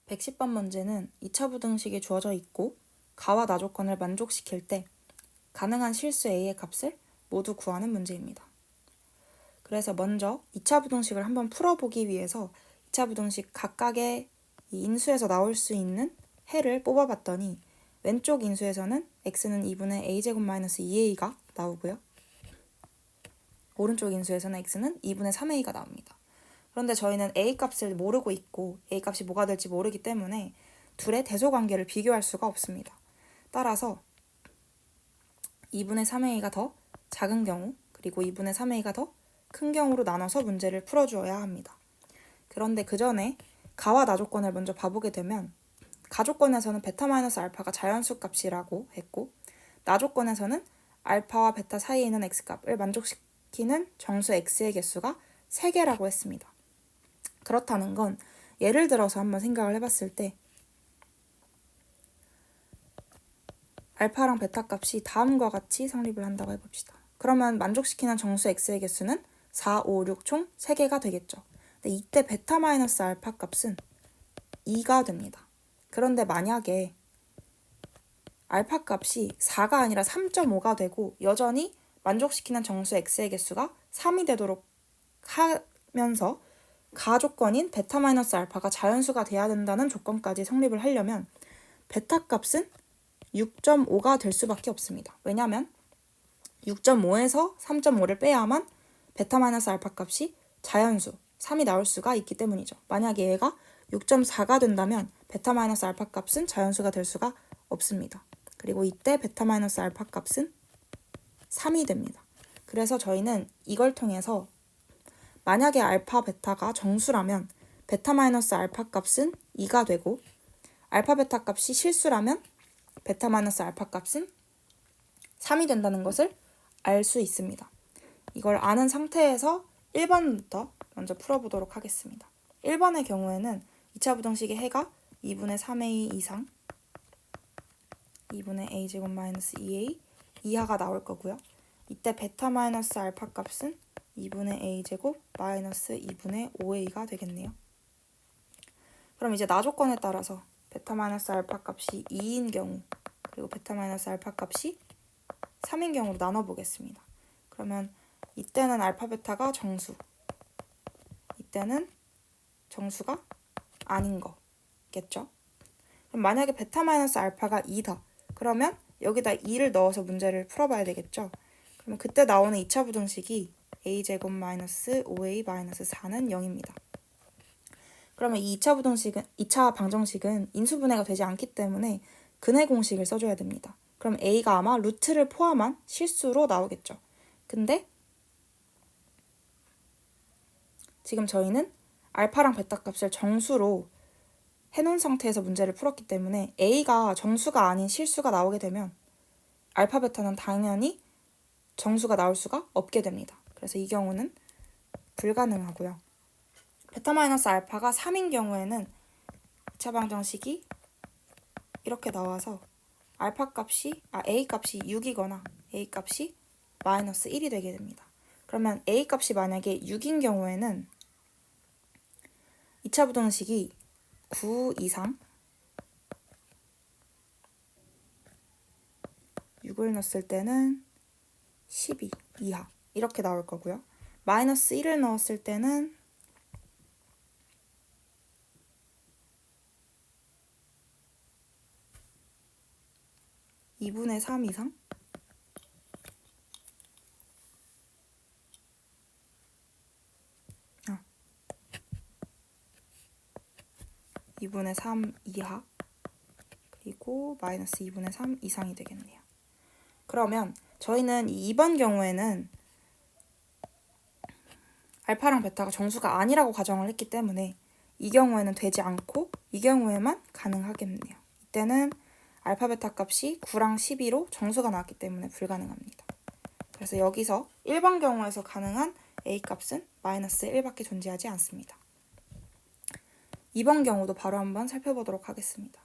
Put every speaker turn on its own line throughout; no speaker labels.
110번 문제는 2차 부등식이 주어져 있고 가와 나 조건을 만족시킬 때 가능한 실수 A의 값을 모두 구하는 문제입니다. 그래서 먼저 2차 부등식을 한번 풀어보기 위해서 2차 부등식 각각의 이 인수에서 나올 수 있는 해를 뽑아봤더니 왼쪽 인수에서는 x는 2분의 a제곱 마이너스 2a가 나오고요. 오른쪽 인수에서는 x는 2분의 3a가 나옵니다. 그런데 저희는 a 값을 모르고 있고 a 값이 뭐가 될지 모르기 때문에 둘의 대소관계를 비교할 수가 없습니다. 따라서 2분의 3a가 더 작은 경우 그리고 2분의 3a가 더 큰 경우로 나눠서 문제를 풀어주어야 합니다. 그런데 그 전에 가와 나 조건을 먼저 봐보게 되면 가 조건에서는 베타-알파가 자연수 값이라고 했고 나 조건에서는 알파와 베타 사이에 있는 x값을 만족시키는 정수 x의 개수가 3개라고 했습니다. 그렇다는 건 예를 들어서 한번 생각을 해봤을 때 알파랑 베타 값이 다음과 같이 성립을 한다고 해봅시다. 그러면 만족시키는 정수 x의 개수는 4, 5, 6 총 3개가 되겠죠. 근데 이때 베타-알파 값은 2가 됩니다. 그런데 만약에 알파 값이 4가 아니라 3.5가 되고 여전히 만족시키는 정수 x의 개수가 3이 되도록 하면서 가 조건인 베타-알파가 자연수가 돼야 된다는 조건까지 성립을 하려면 베타 값은 6.5가 될 수밖에 없습니다. 왜냐하면 6.5에서 3.5를 빼야만 베타-알파 값이 자연수 3이 나올 수가 있기 때문이죠. 만약에 얘가 6.4가 된다면 베타-알파 값은 자연수가 될 수가 없습니다. 그리고 이때 베타-알파 값은 3이 됩니다. 그래서 저희는 이걸 통해서 만약에 알파, 베타가 정수라면 베타-알파 값은 2가 되고 알파, 베타 값이 실수라면 베타-알파 값은 3이 된다는 것을 알 수 있습니다. 이걸 아는 상태에서 1번부터 먼저 풀어보도록 하겠습니다. 1번의 경우에는 2차 부등식의 해가 2분의 3a 이상 2분의 a제곱 마이너스 2a 이하가 나올 거고요. 이때 베타-알파 값은 2분의 a제곱 마이너스 2분의 5a가 되겠네요. 그럼 이제 나 조건에 따라서 베타-알파 값이 2인 경우 그리고 베타-알파 값이 3인 경우로 나눠보겠습니다. 그러면 이때는 알파, 베타가 정수 이때는 정수가 아닌 거겠죠? 그럼 만약에 베타-알파가 2다. 그러면 여기다 2를 넣어서 문제를 풀어봐야 되겠죠? 그러면 그때 나오는 2차 부등식이 a제곱 마이너스 5a 마이너스 4는 0입니다. 그러면 이 2차 방정식은 인수분해가 되지 않기 때문에 근해 공식을 써줘야 됩니다. 그럼 a가 아마 루트를 포함한 실수로 나오겠죠. 근데 지금 저희는 알파랑 베타 값을 정수로 해놓은 상태에서 문제를 풀었기 때문에 a가 정수가 아닌 실수가 나오게 되면 알파, 베타는 당연히 정수가 나올 수가 없게 됩니다. 그래서 이 경우는 불가능하고요. 베타-알파가 3인 경우에는 2차 방정식이 이렇게 나와서 알파 값이 a 값이 6이거나 a 값이 마이너스 1이 되게 됩니다. 그러면 a 값이 만약에 6인 경우에는 2차 부등식이 9 이상 6을 넣었을 때는 12 이하 이렇게 나올 거고요. 마이너스 1을 넣었을 때는 2분의 3 이상 2분의 3 이하 그리고 마이너스 2분의 3 이상이 되겠네요. 그러면 저희는 이 2번 경우에는 알파랑 베타가 정수가 아니라고 가정을 했기 때문에 이 경우에는 되지 않고 이 경우에만 가능하겠네요. 이때는 알파, 베타 값이 9랑 12로 정수가 나왔기 때문에 불가능합니다. 그래서 여기서 1번 경우에서 가능한 a 값은 마이너스 1밖에 존재하지 않습니다. 2번 경우도 바로 한번 살펴보도록 하겠습니다.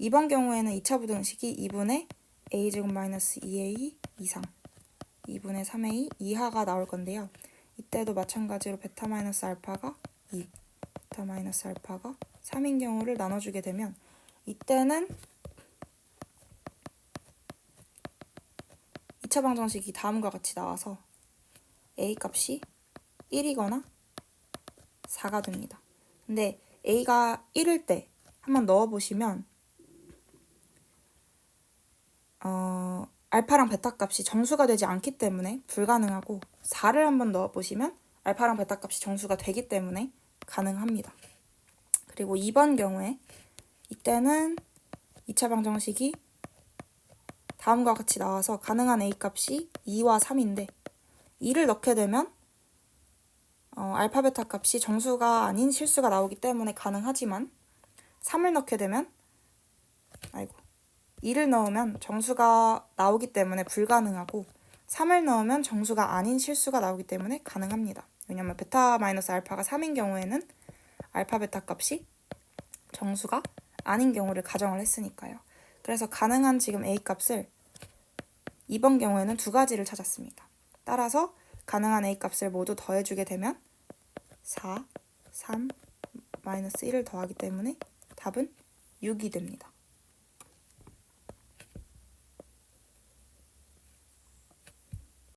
2번 경우에는 2차 부등식이 2분의 a제곱 마이너스 2a 이상 2분의 3a 이하가 나올 건데요. 이때도 마찬가지로 베타-알파가 2, 베타 마이너스 알파가 3인 경우를 나눠주게 되면 이때는 2차 방정식이 다음과 같이 나와서 a 값이 1이거나 4가 됩니다. 근데 a가 1일 때 한번 넣어보시면 알파랑 베타 값이 정수가 되지 않기 때문에 불가능하고 4를 한번 넣어보시면 알파랑 베타 값이 정수가 되기 때문에 가능합니다. 그리고 2번 경우에 이때는 2차 방정식이 다음과 같이 나와서 가능한 a 값이 2와 3인데 2를 넣게 되면 알파 베타 값이 정수가 아닌 실수가 나오기 때문에 가능하지만 3을 넣게 되면 2를 넣으면 정수가 나오기 때문에 불가능하고 3을 넣으면 정수가 아닌 실수가 나오기 때문에 가능합니다. 왜냐면 베타 마이너스 알파가 3인 경우에는 알파 베타 값이 정수가 아닌 경우를 가정을 했으니까요. 그래서 가능한 지금 a 값을 이번 경우에는 두 가지를 찾았습니다. 따라서 가능한 a 값을 모두 더해주게 되면 4, 3, 마이너스 1을 더하기 때문에 답은 6이 됩니다.